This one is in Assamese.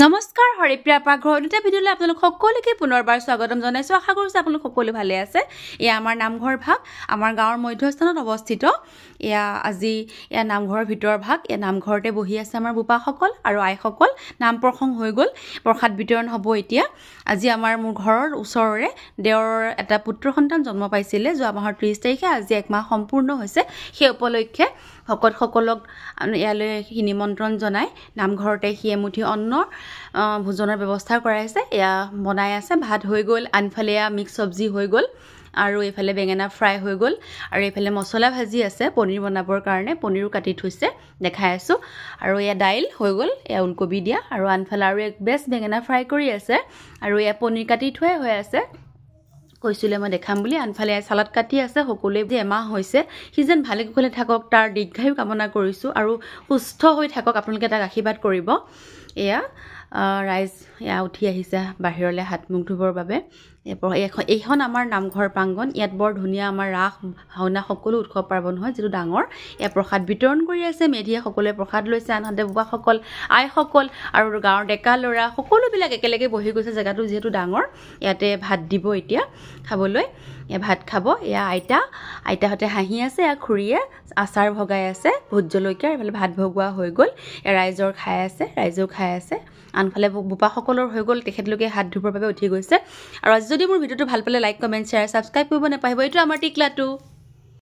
নমস্কাৰ হৰিপ্ৰিয়া পাকঘৰ দুটা ভিডিঅ'লৈ আপোনালোক সকলোকে পুনৰবাৰ স্বাগতম জনাইছোঁ। আশা কৰিছোঁ আপোনালোক সকলো ভালে আছে। এয়া আমাৰ নামঘৰ ভাগ, আমাৰ গাঁৱৰ মধ্যস্থানত অৱস্থিত। আজি নামঘৰৰ ভিতৰৰ ভাগ। নামঘৰতে বহি আছে আমাৰ বোপাসকল আৰু আইসকল। নাম প্ৰসংগ হৈ গ'ল, প্ৰসাদ বিতৰণ হ'ব এতিয়া। আজি মোৰ ঘৰৰ ওচৰৰে দেওৰৰ এটা পুত্ৰ সন্তান জন্ম পাইছিলে যোৱা মাহৰ 30 তাৰিখে। আজি 1 মাহ সম্পূৰ্ণ হৈছে। সেই উপলক্ষে ভকতসকলক ইয়ালৈ নিমন্ত্ৰণ জনাই নামঘৰতে সি এমুঠি অন্নৰ ভোজনৰ ব্যৱস্থা কৰাইছে। এয়া বনাই আছে, ভাত হৈ গ'ল, আনফালে মিক্স চব্জি হৈ গ'ল আৰু এইফালে বেঙেনা ফ্ৰাই হৈ গ'ল আৰু এইফালে মছলা ভাজি আছে পনীৰ বনাবৰ কাৰণে, পনীৰো কাটি থৈছে দেখাই আছোঁ। আৰু এয়া দাইল হৈ গ'ল, এয়া ওলকবি দিয়া, আৰু আনফালে আৰু এক বেছ বেঙেনা ফ্ৰাই কৰি আছে আৰু এয়া পনীৰ কাটি থোৱাই হৈ আছে। কৈছিলে মই দেখাম বুলি। আনফালে চালাড কাটি আছে। সকলোৱে যে এমাহ হৈছে সি যেন ভালে কুশলে থাকক তাৰ দীৰ্ঘায়ু কামনা কৰিছোঁ আৰু সুস্থ হৈ থাকক, আপোনালোকে তাক আশীৰ্বাদ কৰিব। এয়া ৰাইজ উঠি আহিছে বাহিৰলৈ হাত মুখ ধুবৰ বাবে। এইখন আমাৰ নামঘৰ প্ৰাংগণ। ইয়াত বৰ ধুনীয়া আমাৰ ৰাস ভাওনা সকলো উৎসৱ পাৰ্বণ হয়, যিটো ডাঙৰ। এয়া প্ৰসাদ বিতৰণ কৰি আছে, মেধিয়ে সকলোৱে প্ৰসাদ লৈছে, আনহাতে বোপাসকল আইসকল আৰু গাঁৱৰ ডেকা ল'ৰা সকলোবিলাক একেলগে বহি গৈছে। জেগাটো যিহেতু ডাঙৰ, ইয়াতে ভাত দিব এতিয়া খাবলৈ। ভাত খাব। এয়া আইতাহঁতে হাঁহি আছে, এয়া খুৰীয়ে আচাৰ ভগাই আছে ভোট জলকীয়াৰ। এইফালে ভাত ভগোৱা হৈ গ'ল, ৰাইজেও খাই আছে। আনফালে বোপাসকলৰ হৈ গ'ল, তেখেতলোকে হাত ধুবৰ বাবে উঠি গৈছে। আৰু আজি যদি মোৰ ভিডিঅ'টো ভাল পালে লাইক, কমেণ্ট, শ্বেয়াৰ, ছাবস্ক্ৰাইব কৰিব নাপাহৰিব। এইটো আমাৰ টিকলাটো।